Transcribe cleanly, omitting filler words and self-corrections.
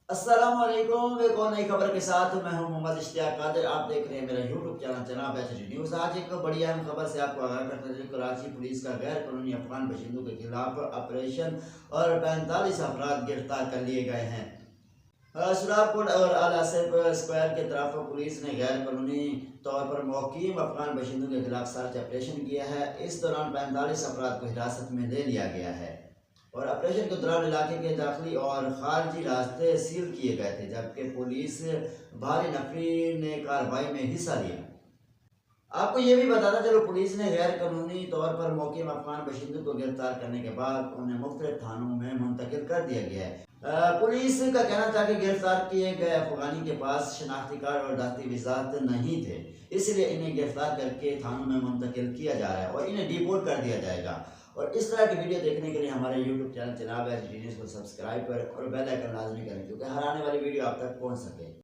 अस्सलाम वालेकुम। एक और नई खबर के साथ मैं हूं मोहम्मद इश्तियाक कादिर। आप देख रहे हैं मेरा यूट्यूब चैनल जनाब एचडी न्यूज़। आज एक बड़ी अहम खबर से आपको आगाह करते हैं। कराची पुलिस का गैर कानूनी अफगान बशिंदों के खिलाफ ऑपरेशन और 45 अफराद गिरफ्तार कर लिए गए हैं। सुराबकोट और आल आसिफ स्क्वायर की तरफ पुलिस ने गैर कानूनी तौर पर मुकीम अफगान बशिंदों के खिलाफ सर्च ऑपरेशन किया है। इस दौरान 45 अफराद को हिरासत में ले लिया गया है और ऑपरेशन के दौरान इलाके के दाखिली और खारजी रास्ते सील किए गए थे, जबकि पुलिस भारी नफरी ने कार्रवाई में हिस्सा लिया। आपको ये भी बताना चलो, पुलिस ने गैर कानूनी तौर पर मुकीम अफगान बशिंदों को गिरफ्तार करने के बाद उन्हें मुख्तलिफ थानों में मुंतकिल कर दिया गया है। पुलिस का कहना था कि गिरफ्तार किए गए अफगानी के पास शनाख्ती कार्ड और दस्तावेजात नहीं थे, इसलिए इन्हें गिरफ्तार करके थानों में मुंतकिल किया जा रहा है और इन्हें डिपोर्ट कर दिया जाएगा। और इस तरह की वीडियो देखने के लिए हमारे यूट्यूब चैनल जनाब एचडी न्यूज़ को सब्सक्राइब करें और बेल आइकन लाजमी करें, क्योंकि हर आने वाली वीडियो आप तक पहुंच सके।